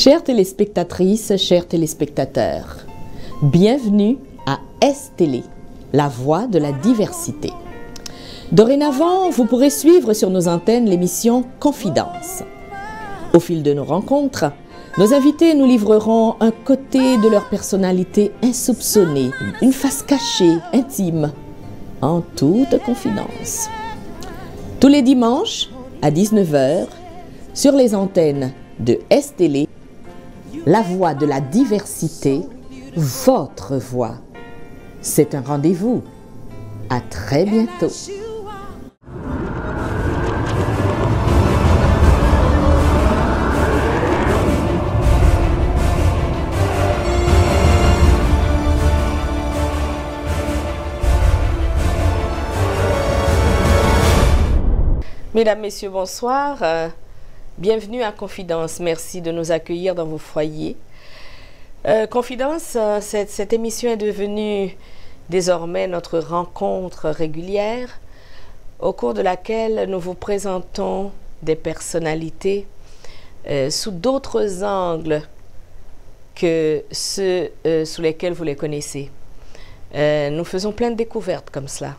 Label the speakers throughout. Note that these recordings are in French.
Speaker 1: Chères téléspectatrices, chers téléspectateurs, bienvenue à S-Télé, la voix de la diversité. Dorénavant, vous pourrez suivre sur nos antennes l'émission Confidence. Au fil de nos rencontres, nos invités nous livreront un côté de leur personnalité insoupçonnée, une face cachée, intime, en toute confidence. Tous les dimanches, à 19 h, sur les antennes de S-Télé, la voix de la diversité, votre voix. C'est un rendez-vous. À très bientôt. Mesdames, Messieurs, bonsoir. Bienvenue à Confidence. Merci de nous accueillir dans vos foyers. Confidence, cette émission est devenue désormais notre rencontre régulière au cours de laquelle nous vous présentons des personnalités sous d'autres angles que ceux sous lesquels vous les connaissez. Nous faisons plein de découvertes comme cela.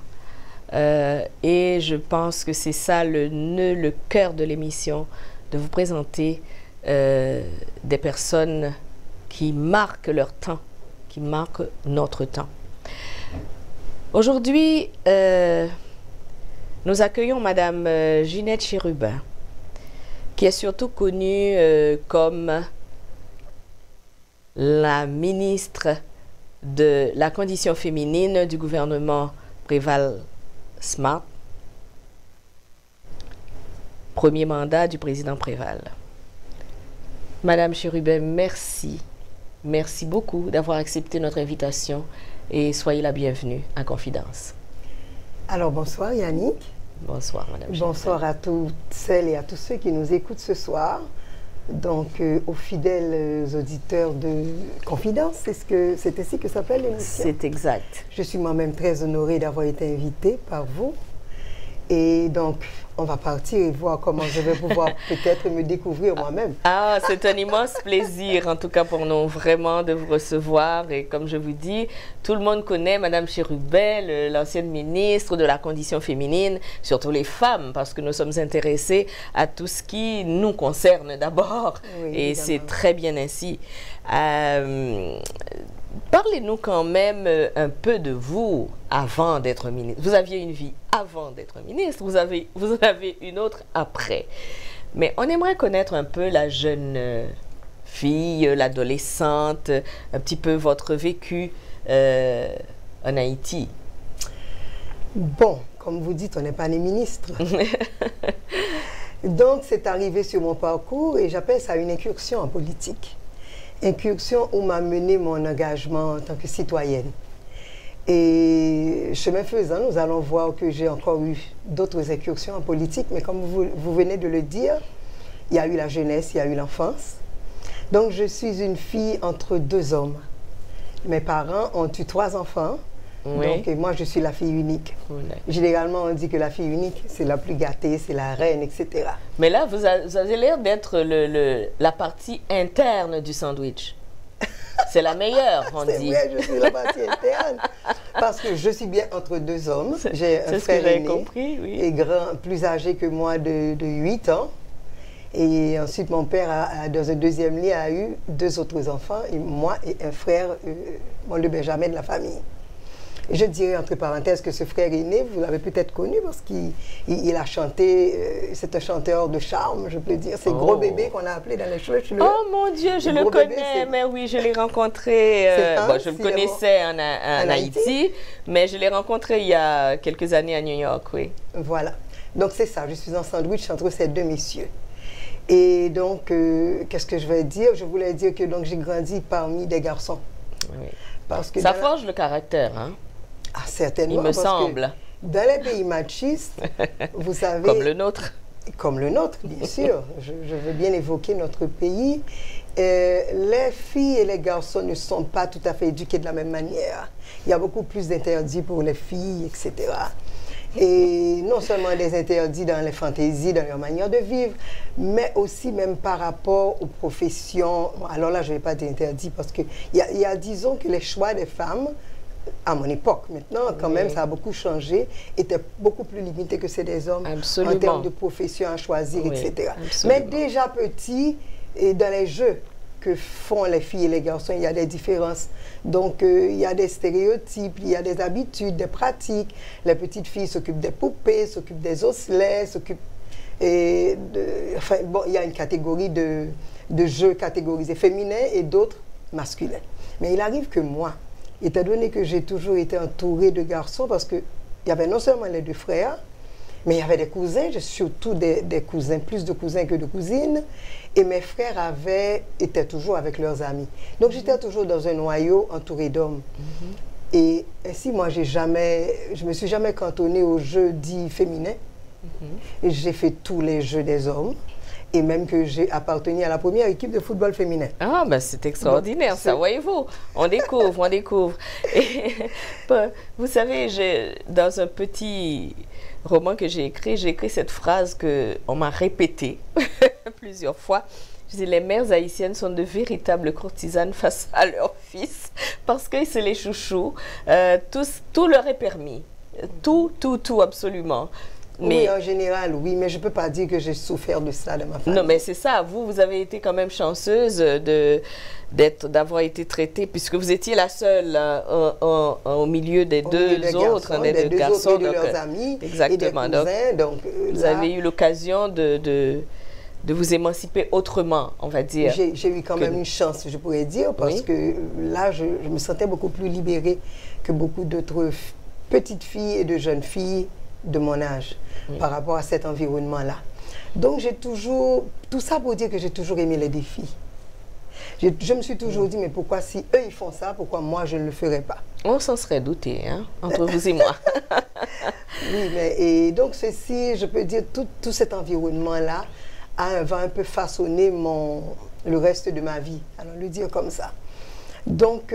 Speaker 1: Et je pense que c'est ça le nœud, le cœur de l'émission, de vous présenter des personnes qui marquent leur temps, qui marquent notre temps. Aujourd'hui, nous accueillons Madame Ginette Chérubin, qui est surtout connue comme la ministre de la condition féminine du gouvernement Préval-Smart, premier mandat du président Préval. Madame Chérubin, merci. Merci beaucoup d'avoir accepté notre invitation et soyez la bienvenue à Confidence.
Speaker 2: Alors bonsoir Yannick.
Speaker 1: Bonsoir Madame Chérubin.
Speaker 2: Bonsoir à toutes celles et à tous ceux qui nous écoutent ce soir. Donc aux fidèles auditeurs de Confidence, c'est ainsi que s'appelle l'émission?
Speaker 1: C'est exact.
Speaker 2: Je suis moi-même très honorée d'avoir été invitée par vous. Et donc, on va partir et voir comment je vais pouvoir peut-être me découvrir moi-même.
Speaker 1: Ah, c'est un immense plaisir, en tout cas pour nous, vraiment, de vous recevoir. Et comme je vous dis, tout le monde connaît Madame Chérubin, l'ancienne ministre de la condition féminine, surtout les femmes, parce que nous sommes intéressés à tout ce qui nous concerne d'abord. Oui, et c'est très bien ainsi. Parlez-nous quand même un peu de vous avant d'être ministre. Vous aviez une vie avant d'être ministre, vous avez une autre après. Mais on aimerait connaître un peu la jeune fille, l'adolescente, un petit peu votre vécu en Haïti.
Speaker 2: Bon, comme vous dites, on n'est pas les ministres. Donc, c'est arrivé sur mon parcours et j'appelle ça une incursion en politique. Incursion où m'a mené mon engagement en tant que citoyenne. Et chemin faisant, nous allons voir que j'ai encore eu d'autres incursions en politique, mais comme vous venez de le dire, il y a eu la jeunesse, il y a eu l'enfance. Donc je suis une fille entre deux hommes. Mes parents ont eu 3 enfants, oui. Donc moi je suis la fille unique. Oui. Généralement on dit que la fille unique c'est la plus gâtée, c'est la reine, etc.
Speaker 1: Mais là vous avez l'air d'être la partie interne du sandwich. C'est la meilleure, on dit.
Speaker 2: C'est vrai, je suis la partie interne. Parce que je suis bien entre deux hommes. J'ai un frère aîné compris, oui. Et grand, plus âgé que moi de 8 ans. Et ensuite, mon père, dans un deuxième lit, a eu 2 autres enfants, et moi et un frère, le Benjamin de la famille. Et je dirais entre parenthèses que ce frère aîné, vous l'avez peut-être connu parce qu'il a chanté, c'est un chanteur de charme, je peux dire. C'est Gros Bébé qu'on a appelé dans les cheveux.
Speaker 1: Oh mon Dieu, je le connais, mais oui, je l'ai rencontré, bon, je le connaissais en Haïti, mais je l'ai rencontré il y a quelques années à New York, oui.
Speaker 2: Voilà, donc c'est ça, je suis en sandwich entre ces deux messieurs. Et donc, qu'est-ce que je vais dire? Je voulais dire que j'ai grandi parmi des garçons.
Speaker 1: Oui. Parce que ça forge le caractère, hein?
Speaker 2: Ah, certainement.
Speaker 1: Il me semble.
Speaker 2: Dans les pays machistes, vous savez...
Speaker 1: Comme le nôtre.
Speaker 2: Comme le nôtre, bien sûr. Je veux bien évoquer notre pays. Les filles et les garçons ne sont pas tout à fait éduqués de la même manière. Il y a beaucoup plus d'interdits pour les filles, etc. Et non seulement des interdits dans les fantaisies, dans leur manière de vivre, mais aussi même par rapport aux professions. Alors là, je ne vais pas dire interdit parce qu'il y a, disons que les choix des femmes, à mon époque, maintenant, quand même, ça a beaucoup changé, étaient beaucoup plus limités que ceux des hommes en termes de profession à choisir, etc. Mais déjà petit, et dans les jeux que font les filles et les garçons, il y a des différences. Donc, il y a des stéréotypes, il y a des habitudes, des pratiques. Les petites filles s'occupent des poupées, s'occupent des osselets, s'occupent... Enfin, bon, il y a une catégorie de jeux catégorisés féminins et d'autres masculins. Mais il arrive que moi, étant donné que j'ai toujours été entourée de garçons, parce qu'il y avait non seulement les deux frères, mais il y avait des cousins, surtout des cousins, plus de cousins que de cousines. Et mes frères étaient toujours avec leurs amis. Donc j'étais toujours dans un noyau entouré d'hommes. Et ainsi, moi, je ne me suis jamais cantonnée aux jeux dits féminins. J'ai fait tous les jeux des hommes. Et même que j'ai appartenu à la première équipe de football féminin.
Speaker 1: Ah, ben c'est extraordinaire, ça, voyez-vous. On découvre, on découvre. Et, vous savez, dans un petit roman que j'ai écrit cette phrase qu'on m'a répétée plusieurs fois. Je dis, les mères haïtiennes sont de véritables courtisanes face à leurs fils parce que c'est les chouchous. Tout leur est permis. Tout, absolument.
Speaker 2: Mais, oui, en général, oui, mais je ne peux pas dire que j'ai souffert de ça dans ma famille.
Speaker 1: Non, mais c'est ça. Vous avez été quand même chanceuse d'avoir été traitée, puisque vous étiez la seule au milieu des deux autres,
Speaker 2: des deux garçons, de leurs amis,
Speaker 1: exactement.
Speaker 2: Et des cousins, donc,
Speaker 1: vous avez eu l'occasion de vous émanciper autrement, on va dire.
Speaker 2: J'ai eu quand même une chance, je pourrais dire, parce que là, je me sentais beaucoup plus libérée que beaucoup d'autres petites filles et de jeunes filles de mon âge par rapport à cet environnement-là. Donc, j'ai toujours... Tout ça pour dire que j'ai toujours aimé les défis. Je me suis toujours dit, mais pourquoi si eux, ils font ça, pourquoi moi, je ne le ferais pas?
Speaker 1: On s'en serait douté, hein, entre vous et moi.
Speaker 2: Oui, mais et donc, ceci, je peux dire, tout cet environnement-là va un peu façonner le reste de ma vie, allons le dire comme ça. Donc,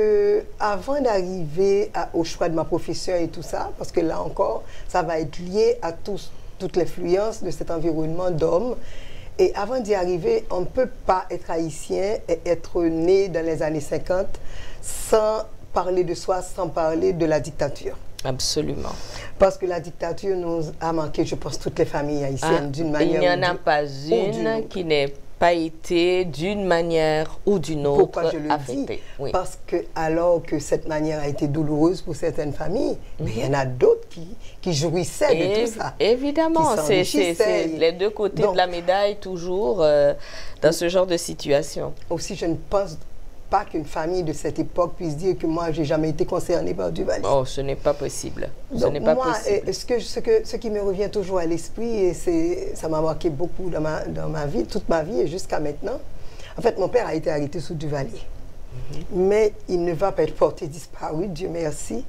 Speaker 2: avant d'arriver au choix de ma profession et tout ça, parce que là encore, ça va être lié à toute l'influence de cet environnement d'hommes. Et avant d'y arriver, on ne peut pas être haïtien et être né dans les années 50 sans parler de soi, sans parler de la dictature.
Speaker 1: Absolument.
Speaker 2: Parce que la dictature nous a manqué, je pense, toutes les familles haïtiennes d'une manière ou d'une autre.
Speaker 1: Il n'y en a pas une qui n'ait pas été d'une manière ou d'une autre
Speaker 2: Pourquoi je le
Speaker 1: affectée.
Speaker 2: dis? Parce que alors que cette manière a été douloureuse pour certaines familles, mais il y en a d'autres qui jouissaient de tout ça.
Speaker 1: Évidemment, c'est les deux côtés de la médaille toujours dans ce genre de situation.
Speaker 2: Aussi, je ne pense pas qu'une famille de cette époque puisse dire que moi, j'ai jamais été concernée par Duvalier.
Speaker 1: Oh, ce n'est pas possible.
Speaker 2: Ce n'est pas possible. Ce qui me revient toujours à l'esprit, et ça m'a marqué beaucoup dans ma vie, toute ma vie et jusqu'à maintenant. En fait, mon père a été arrêté sous Duvalier. Mais il ne va pas être porté disparu, Dieu merci,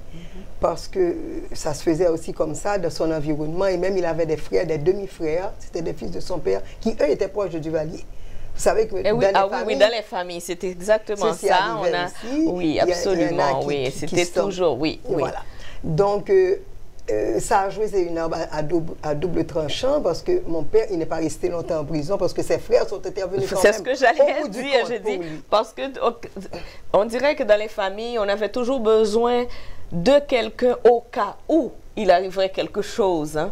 Speaker 2: parce que ça se faisait aussi comme ça dans son environnement. Et même, il avait des frères, des demi-frères, c'était des fils de son père, qui, eux, étaient proches de Duvalier. Vous savez que
Speaker 1: dans les familles, c'est exactement ça. Oui, absolument, oui. C'était toujours, oui.
Speaker 2: Voilà. Donc, ça a joué, c'est une arme à double tranchant parce que mon père, il n'est pas resté longtemps en prison parce que ses frères sont intervenus quand même.
Speaker 1: C'est ce que j'allais dire, je dis. Parce que on dirait que dans les familles, on avait toujours besoin de quelqu'un au cas où il arriverait quelque chose. Hein.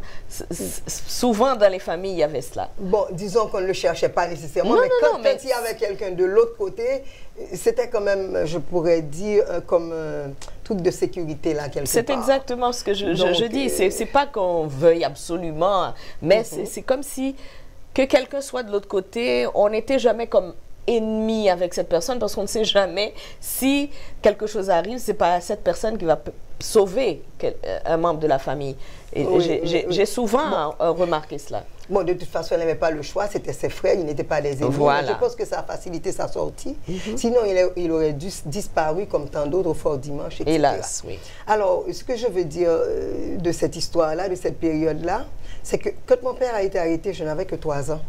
Speaker 1: Souvent, dans les familles, il y avait cela.
Speaker 2: Bon, disons qu'on ne le cherchait pas nécessairement, mais quand il y avait quelqu'un de l'autre côté, c'était quand même, je pourrais dire, comme un truc de sécurité, là, quelque part.
Speaker 1: C'est exactement ce que je dis. C'est pas qu'on veuille absolument, mais c'est comme si que quelqu'un soit de l'autre côté, on n'était jamais comme ennemi avec cette personne parce qu'on ne sait jamais si quelque chose arrive, c'est pas cette personne qui va sauver un membre de la famille. Et j'ai souvent remarqué cela.
Speaker 2: Bon, de toute façon, elle n'avait pas le choix, c'était ses frères, ils n'étaient pas des ennemis.
Speaker 1: Voilà.
Speaker 2: Je pense que ça a facilité sa sortie. Sinon, il aurait disparu comme tant d'autres au Fort Dimanche, etc.
Speaker 1: Hélas, oui.
Speaker 2: Alors, ce que je veux dire de cette histoire-là, de cette période-là, c'est que quand mon père a été arrêté, je n'avais que 3 ans.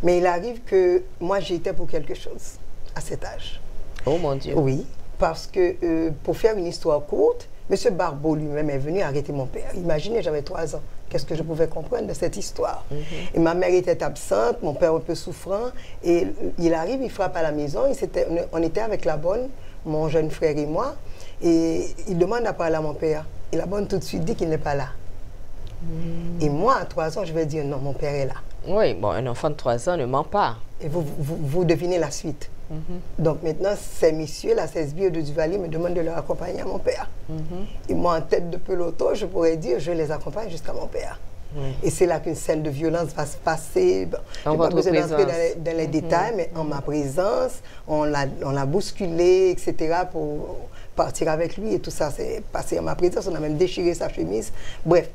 Speaker 2: Mais il arrive que moi, j'y étais pour quelque chose à cet âge.
Speaker 1: Oh mon Dieu.
Speaker 2: Oui, parce que pour faire une histoire courte, M. Barbeau lui-même est venu arrêter mon père. Imaginez, j'avais 3 ans. Qu'est-ce que je pouvais comprendre de cette histoire? Et ma mère était absente, mon père un peu souffrant. Et il arrive, il frappe à la maison. On était avec la bonne, mon jeune frère et moi. Et il demande à parler à mon père. Et la bonne tout de suite dit qu'il n'est pas là. Et moi, à 3 ans, je vais dire non, mon père est là.
Speaker 1: Oui, bon, un enfant de 3 ans ne ment pas.
Speaker 2: Et vous devinez la suite. Donc maintenant, ces messieurs, là, ces sbires de Duvalier me demandent de leur accompagner à mon père. Et moi, en tête de peloton, je pourrais dire, je les accompagne jusqu'à mon père. Et c'est là qu'une scène de violence va se passer. Bon, je n'ai pas besoin d'entrer dans les détails, mais en ma présence, on l'a bousculé, etc., pour partir avec lui. Et tout ça s'est passé en ma présence. On a même déchiré sa chemise. Bref.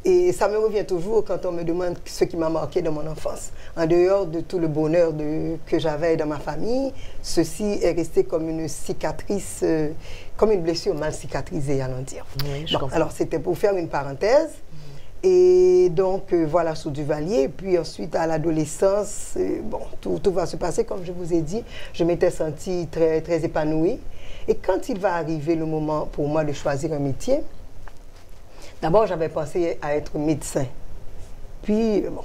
Speaker 2: Et ça me revient toujours quand on me demande ce qui m'a marqué dans mon enfance. En dehors de tout le bonheur que j'avais dans ma famille, ceci est resté comme une cicatrice, comme une blessure mal cicatrisée, allons dire.
Speaker 1: Oui,
Speaker 2: bon, alors, c'était pour faire une parenthèse. Et donc, voilà, sous Duvalier. Puis ensuite, à l'adolescence, bon, tout va se passer, comme je vous ai dit. Je m'étais sentie très, très épanouie. Et quand il va arriver le moment pour moi de choisir un métier, d'abord, j'avais pensé à être médecin. Puis, bon,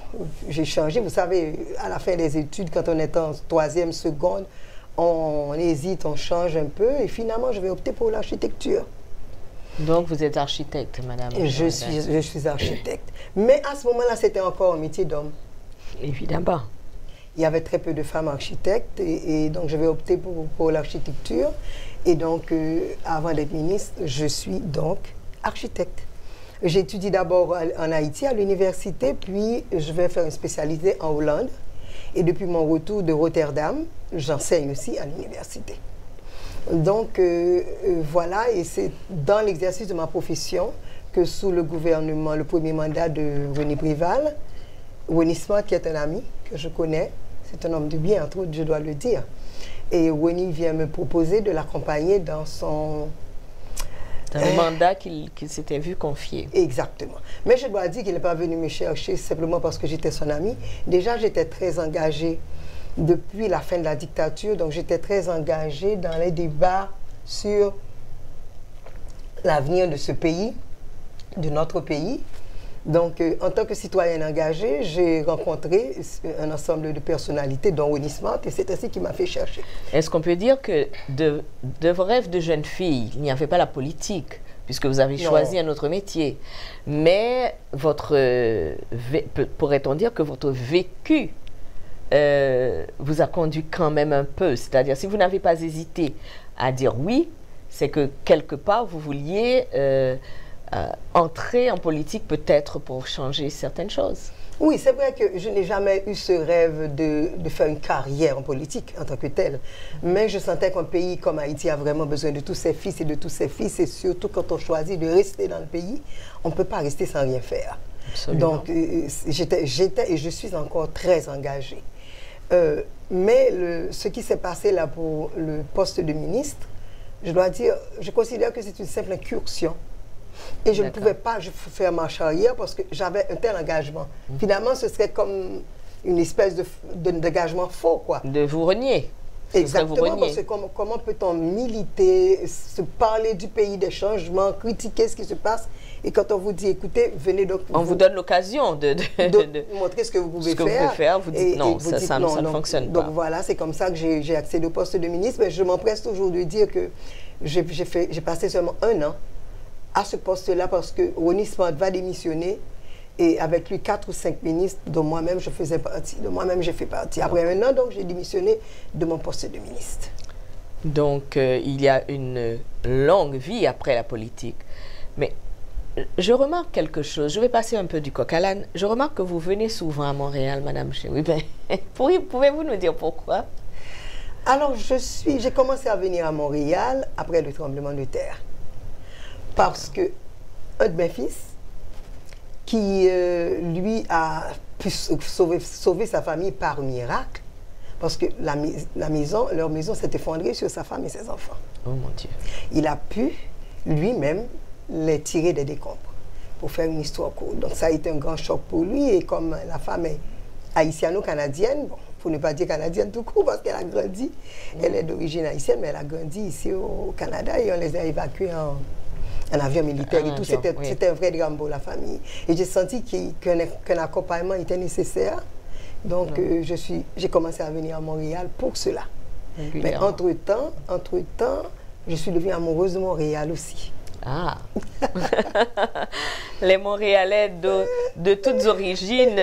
Speaker 2: j'ai changé. Vous savez, à la fin des études, quand on est en 3e, seconde, on hésite, on change un peu. Et finalement, je vais opter pour l'architecture.
Speaker 1: Donc, vous êtes architecte, madame?
Speaker 2: Je suis architecte. Mais à ce moment-là, c'était encore un métier d'homme.
Speaker 1: Évidemment.
Speaker 2: Il y avait très peu de femmes architectes. Et donc, je vais opter pour l'architecture. Et donc, avant d'être ministre, je suis donc architecte. J'étudie d'abord en Haïti, à l'université, puis je vais faire une spécialité en Hollande. Et depuis mon retour de Rotterdam, j'enseigne aussi à l'université. Donc, voilà, et c'est dans l'exercice de ma profession que sous le gouvernement, le premier mandat de René Préval, René Smart, qui est un ami que je connais, c'est un homme de bien, entre autres, je dois le dire. Et René vient me proposer de l'accompagner dans son...
Speaker 1: un mandat qu'il s'était vu confier.
Speaker 2: Exactement. Mais je dois dire qu'il n'est pas venu me chercher simplement parce que j'étais son ami. Déjà, j'étais très engagée depuis la fin de la dictature. Donc, j'étais très engagée dans les débats sur l'avenir de ce pays, de notre pays. Donc, en tant que citoyenne engagée, j'ai rencontré un ensemble de personnalités, dont René Smart, et c'est ainsi qu'il m'a fait chercher.
Speaker 1: Est-ce qu'on peut dire que de vos rêves de jeune fille, il n'y avait pas la politique, puisque vous avez choisi un autre métier, mais pourrait-on dire que votre vécu vous a conduit quand même un peu? C'est-à-dire, si vous n'avez pas hésité à dire oui, c'est que quelque part, vous vouliez... entrer en politique peut-être pour changer certaines choses.
Speaker 2: Oui, c'est vrai que je n'ai jamais eu ce rêve de faire une carrière en politique en tant que telle. Mais je sentais qu'un pays comme Haïti a vraiment besoin de tous ses fils et de tous ses fils. Et surtout quand on choisit de rester dans le pays, on ne peut pas rester sans rien faire. Absolument. Donc, j'étais et je suis encore très engagée. Mais ce qui s'est passé là pour le poste de ministre, je dois dire, je considère que c'est une simple incursion. Et je ne pouvais pas faire marche arrière parce que j'avais un tel engagement. Finalement, ce serait comme une espèce d'engagement faux, quoi.
Speaker 1: De vous renier.
Speaker 2: Exactement, parce que comment peut-on militer, se parler du pays, des changements, critiquer ce qui se passe, et quand on vous dit, écoutez, venez donc...
Speaker 1: On vous donne l'occasion de
Speaker 2: montrer ce que vous pouvez
Speaker 1: faire. Vous dites non, ça ne fonctionne pas.
Speaker 2: Donc voilà, c'est comme ça que j'ai accédé au poste de ministre, mais je m'empresse toujours de dire que j'ai passé seulement 1 an à ce poste-là parce que René Smart va démissionner et avec lui 4 ou 5 ministres dont moi-même je faisais partie. J'ai fait partie. Après 1 an, donc j'ai démissionné de mon poste de ministre.
Speaker 1: Donc il y a une longue vie après la politique. Mais je remarque quelque chose. Je vais passer un peu du coq à l'âne. Je remarque que vous venez souvent à Montréal, Madame Chéoui. Pouvez-vous nous dire pourquoi?
Speaker 2: Alors j'ai commencé à venir à Montréal après le tremblement de terre. Parce que un de mes fils, qui lui a pu sauver sa famille par miracle, parce que leur maison s'est effondrée sur sa femme et ses enfants.
Speaker 1: Oh mon Dieu.
Speaker 2: Il a pu lui-même les tirer des décombres, pour faire une histoire courte. Donc ça a été un grand choc pour lui, et comme la femme est haïtiano-canadienne, bon, pour ne pas dire canadienne tout court, parce qu'elle a grandi, elle est d'origine haïtienne, mais elle a grandi ici au Canada, et on les a évacués un avion militaire et tout. C'était un vrai drame pour la famille. Et j'ai senti qu'un accompagnement était nécessaire. Donc, j'ai commencé à venir à Montréal pour cela. Mais entre-temps, je suis devenue amoureuse de Montréal aussi.
Speaker 1: Ah! Les Montréalais de toutes origines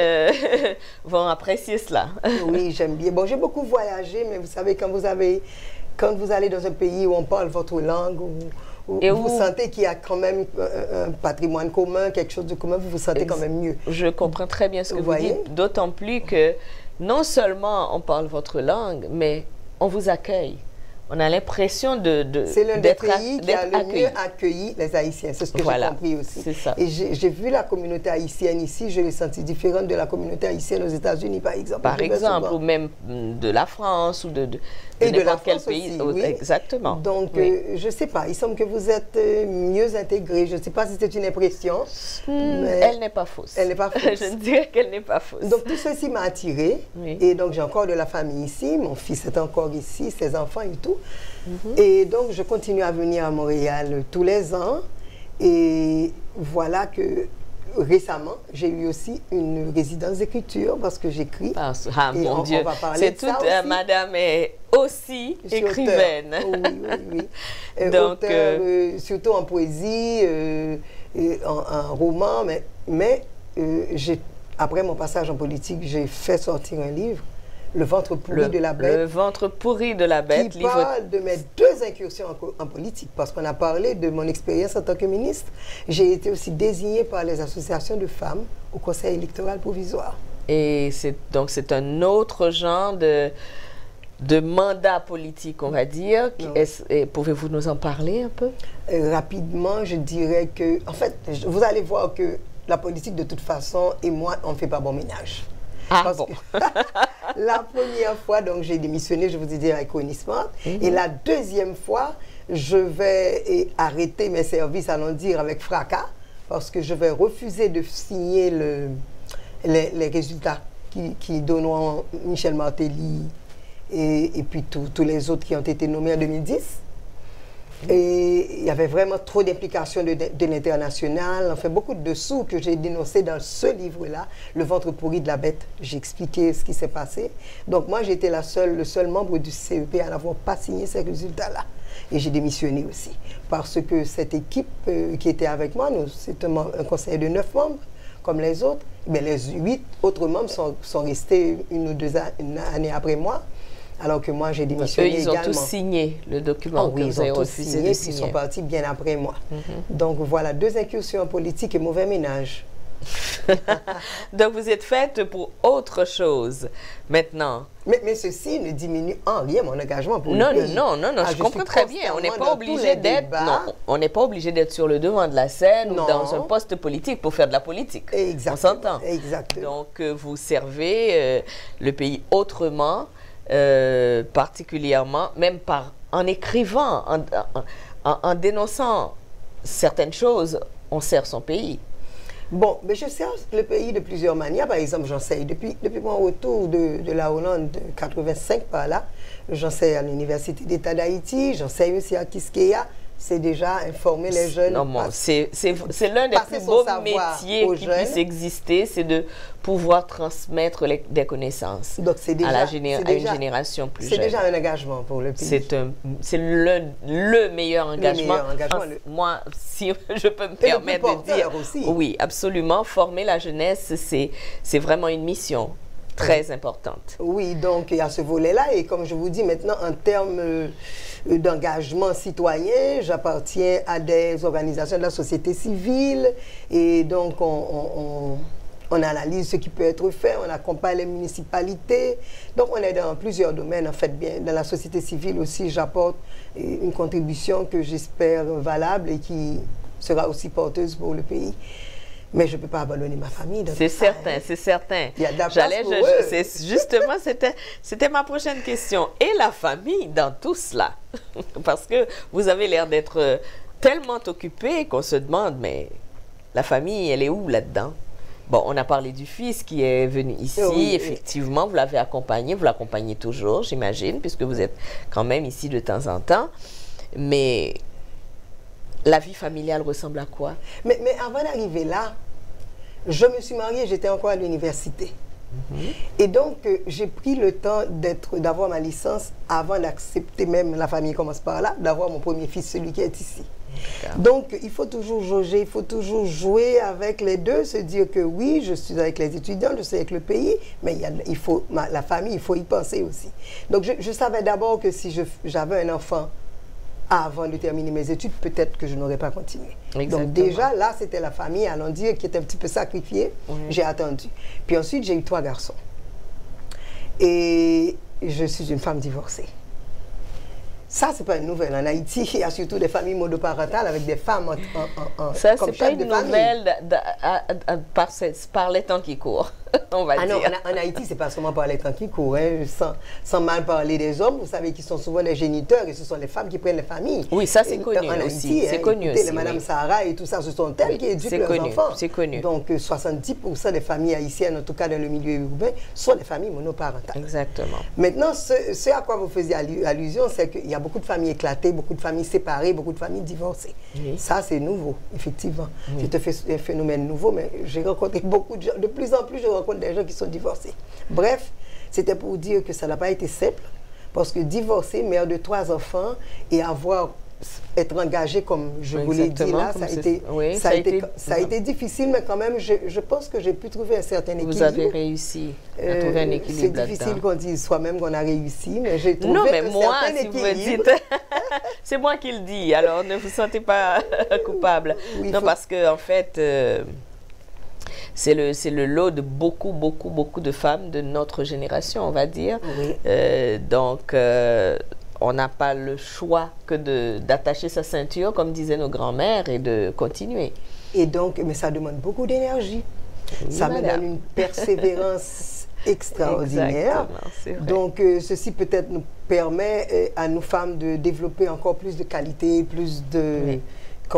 Speaker 1: vont apprécier cela.
Speaker 2: Oui, j'aime bien. Bon, j'ai beaucoup voyagé, mais vous savez, quand vous allez dans un pays où on parle votre langue, où vous sentez qu'il y a quand même un patrimoine commun, quelque chose de commun, vous vous sentez quand même mieux.
Speaker 1: Je comprends très bien ce que vous dites, d'autant plus que non seulement on parle votre langue, mais on vous accueille. On a l'impression
Speaker 2: c'est l'un des pays qui a le mieux accueilli les Haïtiens. C'est ce que j'ai compris aussi.
Speaker 1: C'est ça.
Speaker 2: Et j'ai vu la communauté haïtienne ici, je l'ai sentie différente de la communauté haïtienne aux États-Unis, par exemple.
Speaker 1: Par exemple, ou même de la France, ou de n'importe quel pays.
Speaker 2: Aussi, oui.
Speaker 1: Exactement.
Speaker 2: Donc, je ne sais pas, il semble que vous êtes mieux intégrés. Je ne sais pas si c'est une impression. Mais
Speaker 1: elle n'est pas fausse.
Speaker 2: Elle n'est pas fausse.
Speaker 1: Je ne dirais qu'elle n'est pas fausse.
Speaker 2: Donc, tout ceci m'a attirée. Oui. Et donc, j'ai encore de la famille ici. Mon fils est encore ici, ses enfants et tout. Et donc, je continue à venir à Montréal tous les ans. Et voilà que récemment, j'ai eu aussi une résidence d'écriture parce que j'écris.
Speaker 1: Ah mon Dieu, c'est toute madame est aussi écrivaine.
Speaker 2: Oui. Donc, surtout en poésie, en roman, mais après mon passage en politique, j'ai fait sortir un livre. Le ventre pourri de la bête.
Speaker 1: Le ventre pourri de la bête.
Speaker 2: Qui parle de mes 2 incursions en politique, parce qu'on a parlé de mon expérience en tant que ministre. J'ai été aussi désignée par les associations de femmes au Conseil électoral provisoire.
Speaker 1: Et donc c'est un autre genre de mandat politique, on va dire. Pouvez-vous nous en parler un peu?
Speaker 2: Rapidement, je dirais que, en fait, vous allez voir que la politique, de toute façon, et moi, on ne fait pas bon ménage.
Speaker 1: Ah bon.
Speaker 2: La première fois, donc j'ai démissionné, je vous ai dit, avec Onismart. Et la deuxième fois, je vais arrêter mes services, allons dire, avec fracas, parce que je vais refuser de signer les résultats qui donneront Michel Martelly et puis tous les autres qui ont été nommés en 2010. Et il y avait vraiment trop d'implications de l'international, enfin beaucoup de dessous que j'ai dénoncé dans ce livre-là, Le ventre pourri de la bête. J'ai expliqué ce qui s'est passé. Donc moi, j'étais le seul membre du CEP à n'avoir pas signé ces résultats-là. Et j'ai démissionné aussi. Parce que cette équipe qui était avec moi, c'est un conseil de 9 membres, comme les autres, mais les 8 autres membres sont restés une ou deux années après moi. Alors que moi, j'ai démissionné également.
Speaker 1: Ils ont tous signé le document que vous avez refusé de signer.
Speaker 2: Ils sont partis bien après moi. Donc voilà, 2 incursions politiques et mauvais ménage.
Speaker 1: Donc vous êtes faite pour autre chose maintenant.
Speaker 2: Mais ceci ne diminue en rien mon engagement pour le pays.
Speaker 1: Non, je comprends très bien. On n'est pas obligé d'être. On n'est pas obligé d'être sur le devant de la scène ou dans un poste politique pour faire de la politique.
Speaker 2: Exactement.
Speaker 1: On s'entend.
Speaker 2: Exactement.
Speaker 1: Donc vous servez le pays autrement. Particulièrement, même en écrivant, en dénonçant certaines choses, on sert son pays.
Speaker 2: Bon, mais je sers le pays de plusieurs manières. Par exemple, j'enseigne depuis mon retour de la Hollande de 85 par là. J'enseigne à l'Université d'État d'Haïti, j'enseigne aussi à Quisqueya. C'est déjà informer les jeunes.
Speaker 1: C'est l'un des plus beaux métiers qui puisse exister, c'est de pouvoir transmettre des connaissances à une génération plus jeune.
Speaker 2: C'est déjà un engagement pour le pays.
Speaker 1: C'est le meilleur engagement. Moi, si je peux me permettre de dire,
Speaker 2: aussi.
Speaker 1: Oui, absolument. Former la jeunesse, c'est vraiment une mission très importante.
Speaker 2: Oui, donc il y a ce volet-là. Et comme je vous dis maintenant, en termes d'engagement citoyen, j'appartiens à des organisations de la société civile. Et donc, on analyse ce qui peut être fait, on accompagne les municipalités. Donc, on est dans plusieurs domaines, en fait, bien. Dans la société civile aussi, j'apporte une contribution que j'espère valable et qui sera aussi porteuse pour le pays. Mais je ne peux pas abandonner ma famille.
Speaker 1: C'est certain, c'est certain.
Speaker 2: Il y a de la place pour eux.
Speaker 1: Justement, c'était ma prochaine question. Et la famille dans tout cela? Parce que vous avez l'air d'être tellement occupé qu'on se demande, mais la famille, elle est où là-dedans? Bon, on a parlé du fils qui est venu ici. Oui, effectivement, vous l'avez accompagné, vous l'accompagnez toujours, j'imagine, puisque vous êtes quand même ici de temps en temps. Mais La vie familiale ressemble à quoi?
Speaker 2: Mais avant d'arriver là, je me suis mariée, j'étais encore à l'université. Et donc, j'ai pris le temps d'avoir ma licence avant d'accepter, même la famille commence par là, d'avoir mon premier fils, celui qui est ici. Donc, il faut toujours jauger, il faut toujours jouer avec les deux, se dire que oui, je suis avec les étudiants, je suis avec le pays, mais il faut la famille, il faut y penser aussi. Donc, je savais d'abord que si j'avais un enfant avant de terminer mes études, peut-être que je n'aurais pas continué. Exactement. Donc déjà, là, c'était la famille, allons dire, qui était un petit peu sacrifiée. J'ai attendu. Puis ensuite, j'ai eu 3 garçons. Et je suis une femme divorcée. Ça, c'est pas une nouvelle. En Haïti, il y a surtout des familles monoparentales avec des femmes
Speaker 1: ça, comme chef de famille. Ça, c'est pas une nouvelle par les temps qui courent, on va dire.
Speaker 2: Non, en Haïti, c'est pas seulement par les temps qui courent. Hein. Sans mal parler des hommes, vous savez qu'ils sont souvent les géniteurs et ce sont les femmes qui prennent les familles.
Speaker 1: Oui, ça, c'est connu aussi. C'est connu aussi.
Speaker 2: Les Madame Sarah et tout ça, ce sont elles qui éduquent leurs enfants.
Speaker 1: C'est connu.
Speaker 2: Donc, 70% des familles haïtiennes, en tout cas dans le milieu urbain, sont des familles monoparentales.
Speaker 1: Exactement.
Speaker 2: Maintenant, ce à quoi vous faisiez allusion, c'est qu'il y a beaucoup de familles éclatées, beaucoup de familles séparées, beaucoup de familles divorcées. Oui. Ça, c'est nouveau, effectivement. Oui. C'est un phénomène nouveau, mais j'ai rencontré beaucoup de gens. De plus en plus, je rencontre des gens qui sont divorcés. Bref, c'était pour dire que ça n'a pas été simple, parce que divorcer, mère de 3 enfants, et être engagé comme je vous l'ai dit là, ça a été difficile, mais quand même, je pense que j'ai pu trouver un certain équilibre.
Speaker 1: Vous avez réussi à trouver un équilibre.
Speaker 2: C'est difficile qu'on dise soi-même qu'on a réussi, mais j'ai trouvé un certain équilibre.
Speaker 1: C'est moi qui le dis, alors ne vous sentez pas coupable. Oui, non, parce que en fait, c'est le lot de beaucoup de femmes de notre génération, on va dire. Oui. Donc, on n'a pas le choix que d'attacher sa ceinture, comme disaient nos grands-mères, et de continuer.
Speaker 2: Et donc, mais ça demande beaucoup d'énergie. Oui, ça me donne une persévérance extraordinaire. Donc, ceci peut-être nous permet à nous femmes de développer encore plus de qualité, plus de... Oui.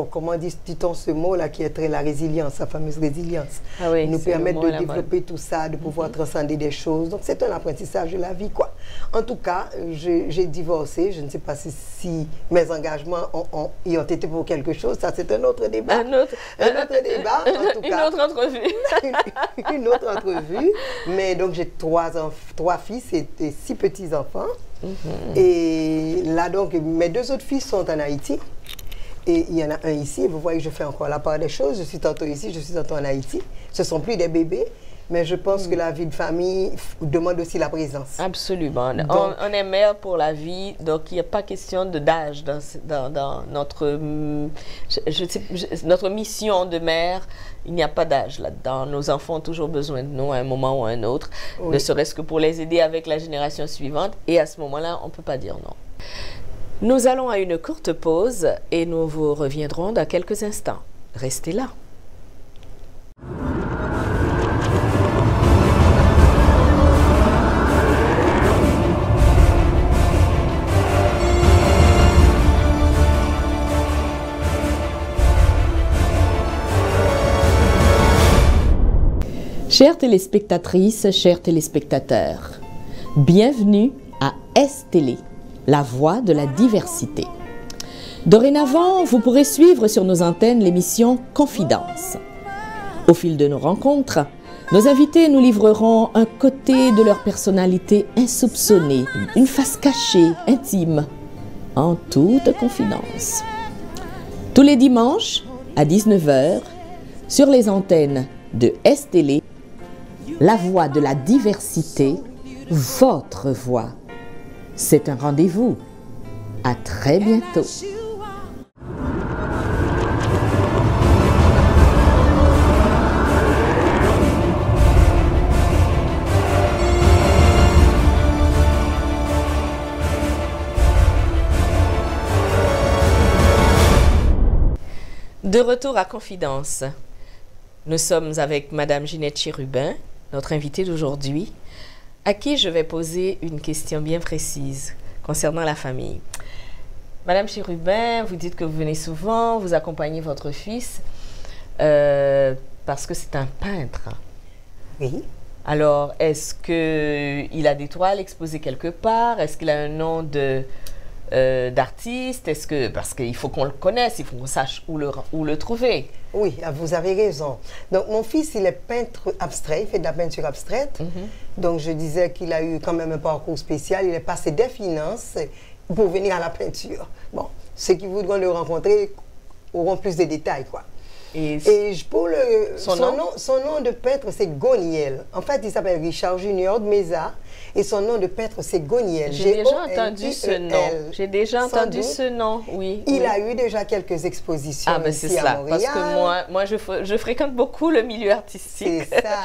Speaker 2: Comment dit-on ce mot-là qui est très la résilience, la fameuse résilience.
Speaker 1: Ah oui,
Speaker 2: nous permet de développer tout ça, de pouvoir transcender des choses. Donc c'est un apprentissage de la vie, quoi. En tout cas, j'ai divorcé. Je ne sais pas si mes engagements y ont été pour quelque chose. Ça, c'est un autre débat. Un autre débat, en tout cas.
Speaker 1: Une autre entrevue.
Speaker 2: Une autre entrevue. Mais donc j'ai 3 fils et 6 petits-enfants. Et là, donc, mes 2 autres fils sont en Haïti. Et il y en a un ici, vous voyez, je fais encore la part des choses. Je suis tantôt ici, je suis tantôt en Haïti. Ce ne sont plus des bébés, mais je pense que la vie de famille demande aussi la présence.
Speaker 1: Absolument. Donc, on est mère pour la vie, donc il n'y a pas question d'âge dans notre mission de mère. Il n'y a pas d'âge là-dedans. Nos enfants ont toujours besoin de nous à un moment ou à un autre, oui. Ne serait-ce que pour les aider avec la génération suivante. Et à ce moment-là, on ne peut pas dire non. Nous allons à une courte pause et nous vous reviendrons dans quelques instants. Restez là. Chères téléspectatrices, chers téléspectateurs, bienvenue à STélé. La voix de la diversité. Dorénavant, vous pourrez suivre sur nos antennes l'émission Confidence. Au fil de nos rencontres, nos invités nous livreront un côté de leur personnalité insoupçonnée, une face cachée, intime, en toute confidence. Tous les dimanches, à 19 h, sur les antennes de STélé, la voix de la diversité, votre voix. C'est un rendez-vous. À très bientôt. De retour à Confidence. Nous sommes avec Madame Ginette Chérubin, notre invitée d'aujourd'hui, à qui je vais poser une question bien précise concernant la famille. Madame Chérubin, vous dites que vous venez souvent, vous accompagnez votre fils parce que c'est un peintre.
Speaker 2: Oui.
Speaker 1: Alors, est-ce qu'il a des toiles exposées quelque part? Est-ce qu'il a un nom d'artiste? Est-ce que, parce qu'il faut qu'on le connaisse, il faut qu'on sache où le trouver.
Speaker 2: Oui, vous avez raison. Donc, mon fils, il est peintre abstrait, il fait de la peinture abstraite. Donc, je disais qu'il a eu quand même un parcours spécial. Il est passé des finances pour venir à la peinture. Bon, ceux qui voudront le rencontrer auront plus de détails, quoi. Et pour son nom de peintre, c'est Goniel. En fait, il s'appelle Richard Junior de Mesa. Et son nom de peintre, c'est Goniel.
Speaker 1: J'ai déjà entendu ce nom. J'ai déjà entendu ce nom, oui.
Speaker 2: Il a eu déjà quelques expositions ici à Montréal.
Speaker 1: Parce que moi je fréquente beaucoup le milieu artistique.
Speaker 2: C'est ça.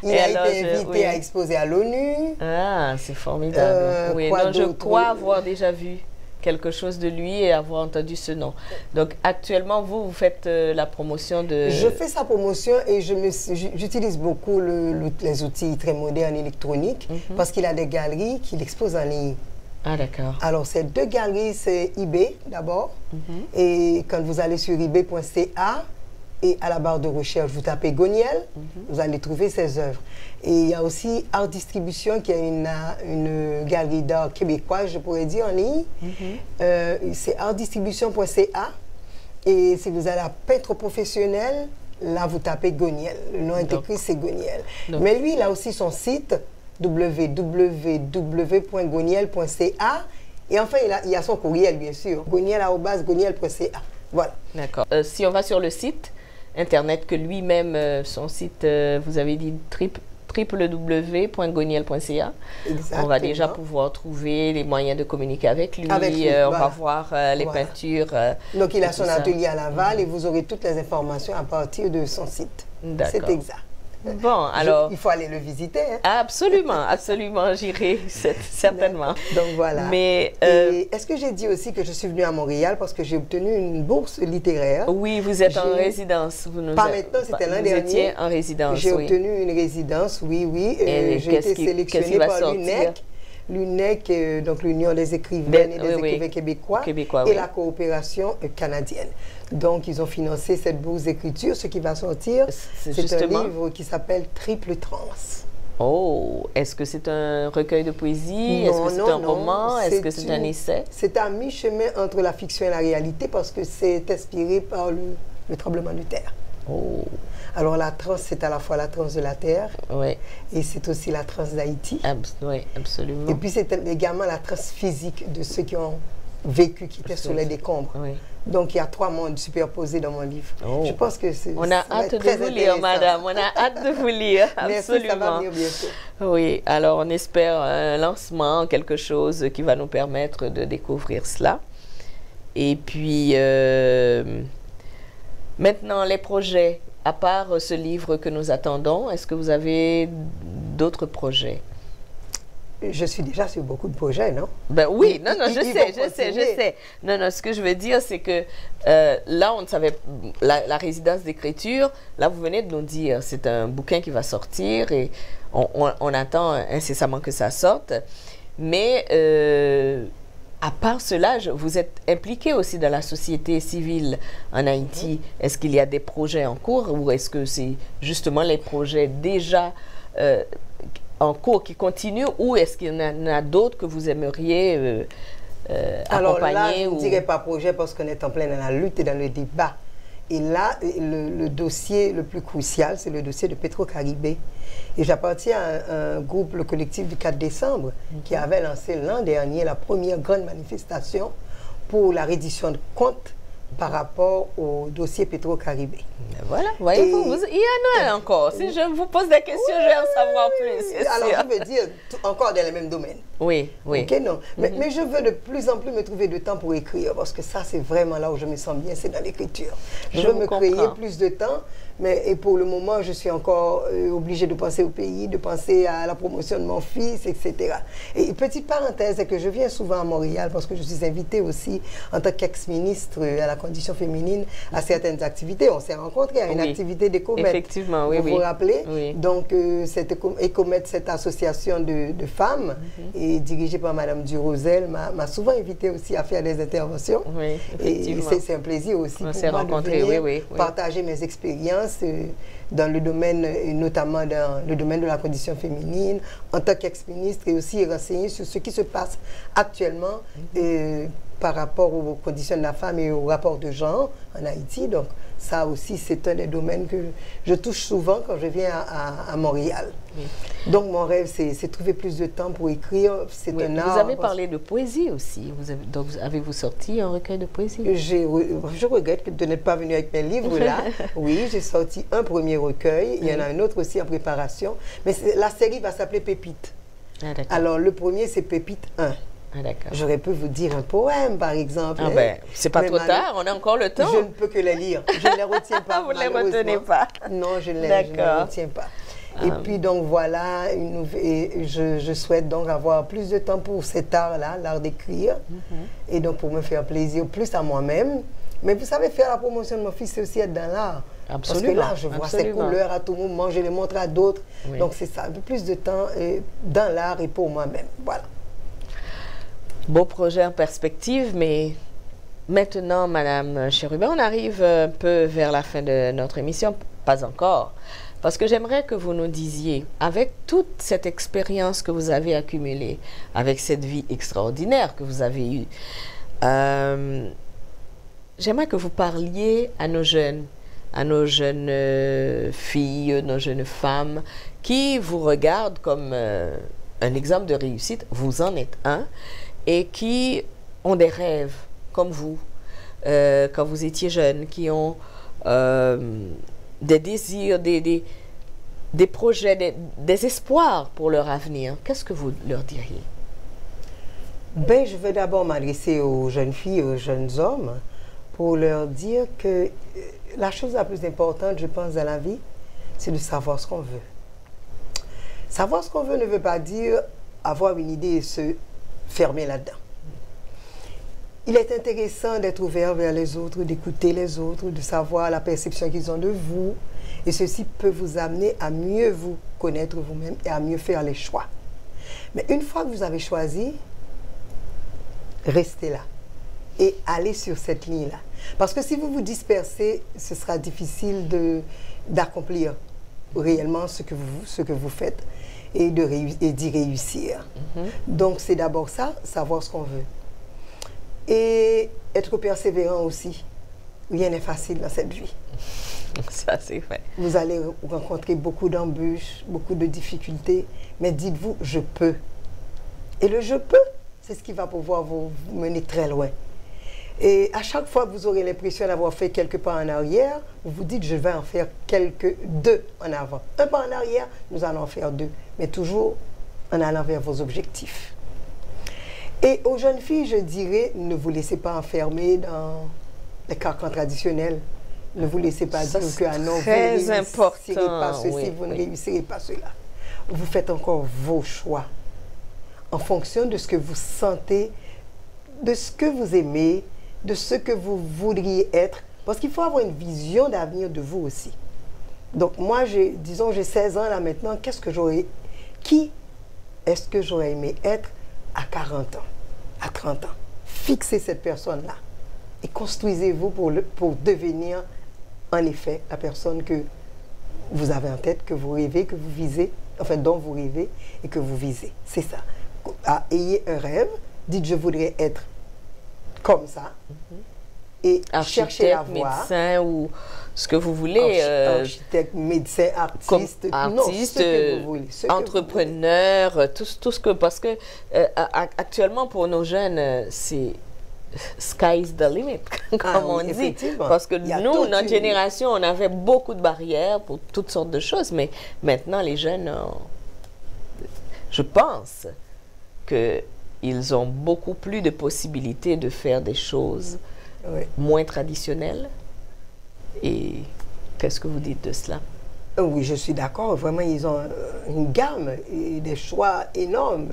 Speaker 2: Il a été invité à exposer à l'ONU.
Speaker 1: Ah, c'est formidable. Oui, donc je crois avoir déjà vu quelque chose de lui et avoir entendu ce nom. Donc, actuellement, vous faites la promotion de...
Speaker 2: Je fais sa promotion et j'utilise beaucoup les outils très modernes électroniques parce qu'il a des galeries qu'il expose en ligne.
Speaker 1: Ah, d'accord.
Speaker 2: Alors, ces deux galeries, c'est eBay d'abord. Et quand vous allez sur ebay.ca et à la barre de recherche, vous tapez Goniel, vous allez trouver ses œuvres. Et il y a aussi Art Distribution, qui est une galerie d'art québécoise, je pourrais dire, en ligne. C'est artdistribution.ca. Et si vous allez à peintre professionnel, là, vous tapez Goniel. Le nom est écrit, c'est Goniel. Mais lui, il a aussi son site, www.goniel.ca. Et enfin, il y a son courriel, bien sûr, goniel@goniel.ca. Voilà.
Speaker 1: D'accord. Si on va sur le site Internet que lui-même, son site, vous avez dit www.goniel.ca. On va déjà pouvoir trouver les moyens de communiquer avec lui. On va voir les peintures.
Speaker 2: Donc, il a son atelier à Laval et vous aurez toutes les informations à partir de son site. C'est exact.
Speaker 1: Bon, alors...
Speaker 2: il faut aller le visiter. Hein?
Speaker 1: Absolument, absolument, j'irai, certainement.
Speaker 2: Donc, voilà.
Speaker 1: Mais...
Speaker 2: est-ce que j'ai dit aussi que je suis venue à Montréal parce que j'ai obtenu une bourse littéraire?
Speaker 1: Oui, vous êtes en résidence.
Speaker 2: Pas maintenant, c'était l'an dernier.
Speaker 1: Vous étiez en résidence,
Speaker 2: j'ai obtenu une résidence, oui. J'ai été sélectionnée par l'UNEC. L'UNEC, donc l'Union des écrivaines et des écrivains québécois, et la coopération canadienne. Donc, ils ont financé cette bourse d'écriture. Ce qui va sortir, c'est un livre qui s'appelle Triple Trans.
Speaker 1: Oh, est-ce que c'est un recueil de poésie? Est-ce que c'est un roman? Est-ce que c'est un essai?
Speaker 2: C'est à mi-chemin entre la fiction et la réalité parce que c'est inspiré par le tremblement de terre.
Speaker 1: Oh.
Speaker 2: Alors, la transe, c'est à la fois la transe de la Terre et c'est aussi la transe d'Haïti.
Speaker 1: Oui, absolument.
Speaker 2: Et puis, c'est également la transe physique de ceux qui ont vécu, qui étaient sur les décombres. Donc, il y a 3 mondes superposés dans mon livre. Je pense que c'est...
Speaker 1: On a hâte de vous lire, madame. On a hâte de vous lire, absolument.
Speaker 2: Merci, ça va venir bientôt.
Speaker 1: Oui, alors on espère un lancement, quelque chose qui va nous permettre de découvrir cela. Et puis, maintenant, les projets. À part ce livre que nous attendons, est-ce que vous avez d'autres projets?
Speaker 2: Je suis déjà sur beaucoup de projets, non?
Speaker 1: Ben oui, je sais. Non, ce que je veux dire, c'est que là, on ne savait... La résidence d'écriture, là, vous venez de nous dire, c'est un bouquin qui va sortir et on attend incessamment que ça sorte. Mais... à part cela, vous êtes impliqué aussi dans la société civile en Haïti. Est-ce qu'il y a des projets en cours ou est-ce que c'est justement les projets déjà en cours qui continuent ou est-ce qu'il y en a d'autres que vous aimeriez accompagner?
Speaker 2: Alors là, je ne dirais pas projet parce qu'on est en plein dans la lutte et dans le débat. Et là, le dossier le plus crucial, c'est le dossier de Petro-Caribé. Et j'appartiens à un groupe, le collectif du 4 décembre, qui avait lancé l'an dernier la première grande manifestation pour la reddition de comptes par rapport au dossier Petro-Caribé.
Speaker 1: Voilà, voyez-vous, il y en a encore. Si je vous pose des questions, je vais en savoir plus.
Speaker 2: Alors, je veux dire, encore dans les mêmes domaines.
Speaker 1: Oui.
Speaker 2: Ok, non. Mais je veux de plus en plus me trouver de temps pour écrire, parce que ça, c'est vraiment là où je me sens bien, c'est dans l'écriture. Je veux me créer plus de temps, et pour le moment, je suis encore obligée de penser au pays, de penser à la promotion de mon fils, etc. Et petite parenthèse, c'est que je viens souvent à Montréal, parce que je suis invitée aussi, en tant qu'ex-ministre à la condition féminine, à certaines activités. On s'est rencontrés à une activité d'Ecomet.
Speaker 1: Effectivement, oui.
Speaker 2: Vous vous rappelez? Donc, Ecomet, cette association de femmes, et dirigée par Mme Durosel, m'a souvent invitée aussi à faire des interventions.
Speaker 1: Oui, effectivement.
Speaker 2: Et c'est un plaisir aussi pour moi de venir partager mes expériences dans le domaine, notamment dans le domaine de la condition féminine, en tant qu'ex-ministre, et aussi renseigner sur ce qui se passe actuellement par rapport aux conditions de la femme et au rapport de genre en Haïti. Donc, ça aussi, c'est un des domaines que je touche souvent quand je viens à Montréal. Oui. Donc, mon rêve, c'est trouver plus de temps pour écrire. C'est un art.
Speaker 1: Vous avez parlé de poésie aussi. Donc, avez-vous sorti un recueil de poésie?
Speaker 2: Je regrette de n'être pas venue avec mes livres là. Oui, j'ai sorti un premier recueil. Il y en a un autre aussi en préparation. Mais la série va s'appeler Pépite. Ah, alors, le premier, c'est Pépite 1. Ah, j'aurais pu vous dire un poème, par exemple.
Speaker 1: Ah ben, c'est pas trop tard, on a encore le temps.
Speaker 2: Je ne peux que les lire. Je ne les retiens pas.
Speaker 1: Vous ne les retenez pas?
Speaker 2: Non, je ne les retiens pas. Et puis, donc, voilà, je souhaite donc avoir plus de temps pour cet art-là, l'art d'écrire. Et donc, pour me faire plaisir plus à moi-même. Mais vous savez, faire la promotion de mon fils, c'est aussi être dans l'art. Parce que là, je vois ces couleurs à tout moment, je les montre à d'autres. Oui. Donc, c'est ça, un peu plus de temps dans l'art et pour moi-même. Voilà.
Speaker 1: Beau projet en perspective, mais maintenant, Madame Chérubin, on arrive un peu vers la fin de notre émission. Pas encore. Parce que j'aimerais que vous nous disiez, avec toute cette expérience que vous avez accumulée, avec cette vie extraordinaire que vous avez eue, j'aimerais que vous parliez à nos jeunes filles, nos jeunes femmes, qui vous regardent comme un exemple de réussite. Vous en êtes un. Et qui ont des rêves, comme vous, quand vous étiez jeune, qui ont des désirs, des projets, des espoirs pour leur avenir. Qu'est-ce que vous leur diriez?
Speaker 2: Ben, je vais d'abord m'adresser aux jeunes filles et aux jeunes hommes pour leur dire que la chose la plus importante, je pense, dans la vie, c'est de savoir ce qu'on veut. Savoir ce qu'on veut ne veut pas dire avoir une idée et se fermé là-dedans. Il est intéressant d'être ouvert vers les autres, d'écouter les autres, de savoir la perception qu'ils ont de vous. Et ceci peut vous amener à mieux vous connaître vous-même et à mieux faire les choix. Mais une fois que vous avez choisi, restez là et allez sur cette ligne-là. Parce que si vous vous dispersez, ce sera difficile d'accomplir réellement ce que vous faites et d'y réussir. Donc, c'est d'abord ça, savoir ce qu'on veut. Et être persévérant aussi. Rien n'est facile dans cette vie.
Speaker 1: Ça, c'est vrai.
Speaker 2: Vous allez rencontrer beaucoup d'embûches, beaucoup de difficultés, mais dites-vous, je peux. Et le je peux, c'est ce qui va pouvoir vous mener très loin. Et à chaque fois que vous aurez l'impression d'avoir fait quelques pas en arrière, vous vous dites, je vais en faire deux en avant. Un pas en arrière, nous allons en faire deux. Mais toujours en allant vers vos objectifs. Et aux jeunes filles, je dirais, ne vous laissez pas enfermer dans les carcans traditionnels. Ne vous laissez pas dire que ah non, vous ne réussirez pas ceci, vous ne réussirez pas cela. Vous faites encore vos choix en fonction de ce que vous sentez, de ce que vous aimez, de ce que vous voudriez être. Parce qu'il faut avoir une vision d'avenir de vous aussi. Donc moi, disons, j'ai 16 ans là maintenant, qui est-ce que j'aurais aimé être à 40 ans, à 30 ans? Fixez cette personne-là et construisez-vous pour devenir en effet la personne que vous avez en tête, que vous rêvez, que vous visez, enfin dont vous rêvez et que vous visez. C'est ça. Ayez un rêve, dites je voudrais être comme ça et cherchez la voie.
Speaker 1: Médecin ou ce que vous voulez.
Speaker 2: Architecte, médecin, artiste,
Speaker 1: artiste,
Speaker 2: ce que vous voulez,
Speaker 1: entrepreneur, tout ce que... Parce que actuellement, pour nos jeunes, c'est sky's the limit, comme on dit. Parce que nous, notre génération, on avait beaucoup de barrières pour toutes sortes de choses, mais maintenant, les jeunes, je pense qu'ils ont beaucoup plus de possibilités de faire des choses moins traditionnelles. Et qu'est-ce que vous dites de cela?
Speaker 2: Oui, je suis d'accord. Vraiment, ils ont une gamme et des choix énormes.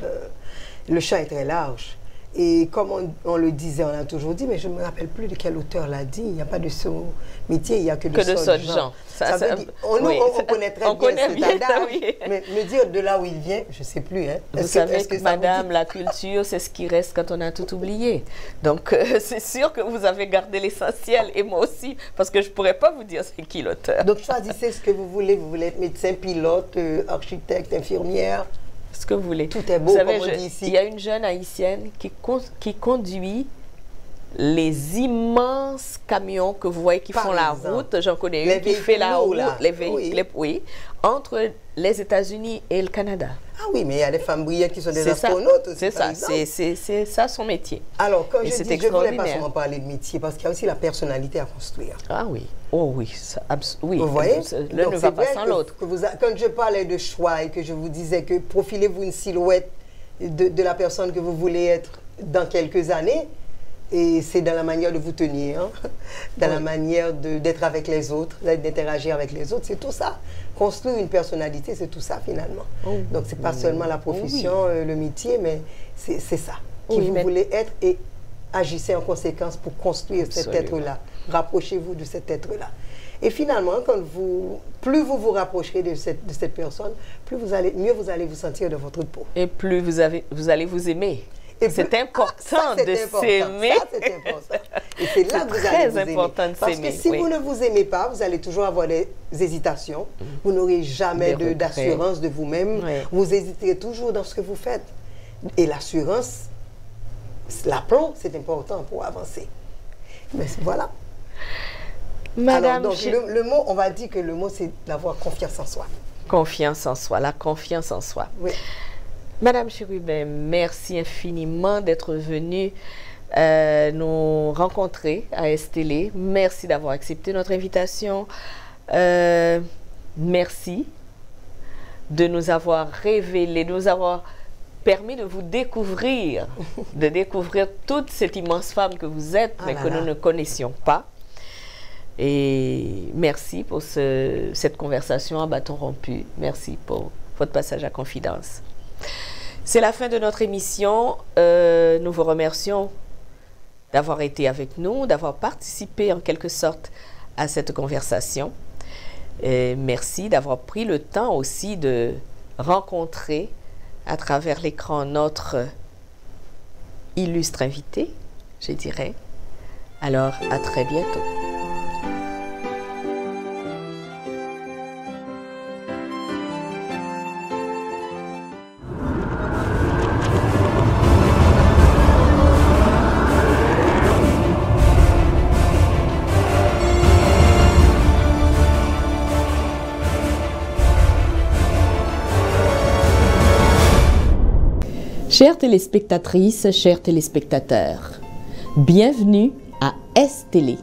Speaker 2: Le champ est très large. Et comme on le disait, on a toujours dit, mais je ne me rappelle plus de quel auteur l'a dit, il n'y a pas de ce métier, il n'y a que de ce genre. Ça veut dire, on connaît très bien cet adage, mais me dire de là où il vient, je ne sais plus. Hein.
Speaker 1: Vous savez que madame, la culture, c'est ce qui reste quand on a tout oublié. Donc, c'est sûr que vous avez gardé l'essentiel, et moi aussi, parce que je ne pourrais pas vous dire c'est qui l'auteur.
Speaker 2: Donc, choisissez ce que vous voulez être médecin, pilote, architecte, infirmière.
Speaker 1: Ce que vous voulez.
Speaker 2: Tout est beau,
Speaker 1: vous savez,
Speaker 2: comme on dit ici.
Speaker 1: Il y a une jeune haïtienne qui conduit les immenses camions que vous voyez qui
Speaker 2: Par
Speaker 1: font la
Speaker 2: exemple,
Speaker 1: route. J'en connais
Speaker 2: les
Speaker 1: une qui fait la
Speaker 2: véhicules
Speaker 1: route,
Speaker 2: là.
Speaker 1: les véhicules, oui, entre les États-Unis et le Canada.
Speaker 2: Ah oui, mais il y a des femmes brillantes qui sont des
Speaker 1: C'est ça,
Speaker 2: astronautes aussi,
Speaker 1: c'est
Speaker 2: par
Speaker 1: ça,
Speaker 2: exemple.
Speaker 1: c'est ça son métier.
Speaker 2: Alors, quand
Speaker 1: Et
Speaker 2: je
Speaker 1: c'est
Speaker 2: dis, je ne voulais pas
Speaker 1: extraordinaire.
Speaker 2: seulement parler de métier, parce qu'il y a aussi la personnalité à construire.
Speaker 1: Ah oui, oh oui, oui.
Speaker 2: Vous voyez?
Speaker 1: L'un
Speaker 2: Donc,
Speaker 1: ne
Speaker 2: c'est
Speaker 1: va pas
Speaker 2: vrai
Speaker 1: sans
Speaker 2: que-
Speaker 1: l'autre.
Speaker 2: Quand je parlais de choix et que je vous disais que profilez-vous une silhouette de la personne que vous voulez être dans quelques années, et c'est dans la manière de vous tenir, hein, dans la manière d'être avec les autres, d'interagir avec les autres, c'est tout ça. Construire une personnalité, c'est tout ça finalement. Donc c'est pas seulement la profession, le métier, mais c'est ça. Qui
Speaker 1: Oui,
Speaker 2: vous
Speaker 1: mais-
Speaker 2: voulez être et agissez en conséquence pour construire cet
Speaker 1: Absolument.
Speaker 2: être-là. Rapprochez-vous de cet être-là. Et finalement, plus vous vous rapprocherez de cette personne, mieux vous allez vous sentir de votre peau.
Speaker 1: Et plus vous allez vous aimer.
Speaker 2: Et
Speaker 1: C'est
Speaker 2: plus-
Speaker 1: important
Speaker 2: ça, c'est
Speaker 1: de
Speaker 2: important.
Speaker 1: s'aimer.
Speaker 2: Ça, c'est important. Et c'est là
Speaker 1: C'est
Speaker 2: que vous
Speaker 1: très
Speaker 2: allez vous
Speaker 1: important
Speaker 2: aimer.
Speaker 1: de
Speaker 2: Parce que
Speaker 1: s'aimer,
Speaker 2: si
Speaker 1: oui.
Speaker 2: vous ne vous aimez pas, vous allez toujours avoir des hésitations. Vous n'aurez jamais
Speaker 1: Des regrets.
Speaker 2: d'assurance de vous-même.
Speaker 1: Oui.
Speaker 2: Vous hésiterez toujours dans ce que vous faites. Et l'assurance, l'aplomb, c'est important pour avancer. Mais voilà.
Speaker 1: Madame,
Speaker 2: Alors, donc, le mot, on va dire que le mot, c'est d'avoir confiance en soi.
Speaker 1: confiance en soi, la confiance en soi.
Speaker 2: Oui.
Speaker 1: Madame Chérubin, merci infiniment d'être venue nous rencontrer à Estélé. Merci d'avoir accepté notre invitation. Merci de nous avoir révélé, de nous avoir permis de vous découvrir, de découvrir toute cette immense femme que vous êtes,
Speaker 2: Ah
Speaker 1: mais
Speaker 2: là
Speaker 1: que
Speaker 2: là.
Speaker 1: nous ne connaissions pas. Et merci pour cette conversation à bâton rompu. Merci pour votre passage à Confidence. C'est la fin de notre émission. Nous vous remercions d'avoir été avec nous, d'avoir participé en quelque sorte à cette conversation. Et merci d'avoir pris le temps aussi de rencontrer à travers l'écran notre illustre invité, je dirais. Alors, à très bientôt. Chères téléspectatrices, chers téléspectateurs, bienvenue à Estélé,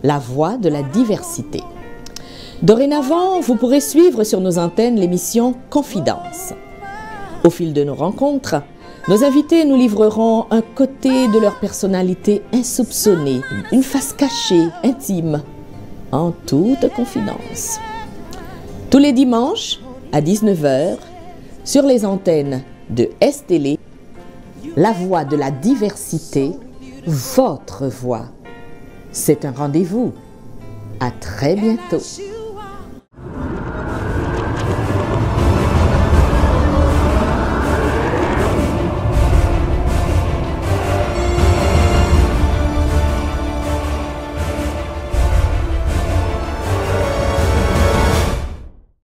Speaker 1: la voix de la diversité. Dorénavant, vous pourrez suivre sur nos antennes l'émission Confidence. Au fil de nos rencontres, nos invités nous livreront un côté de leur personnalité insoupçonnée, une face cachée, intime, en toute confidence. Tous les dimanches, à 19 h, sur les antennes de Estélé, la voix de la diversité, votre voix. C'est un rendez-vous. À très bientôt.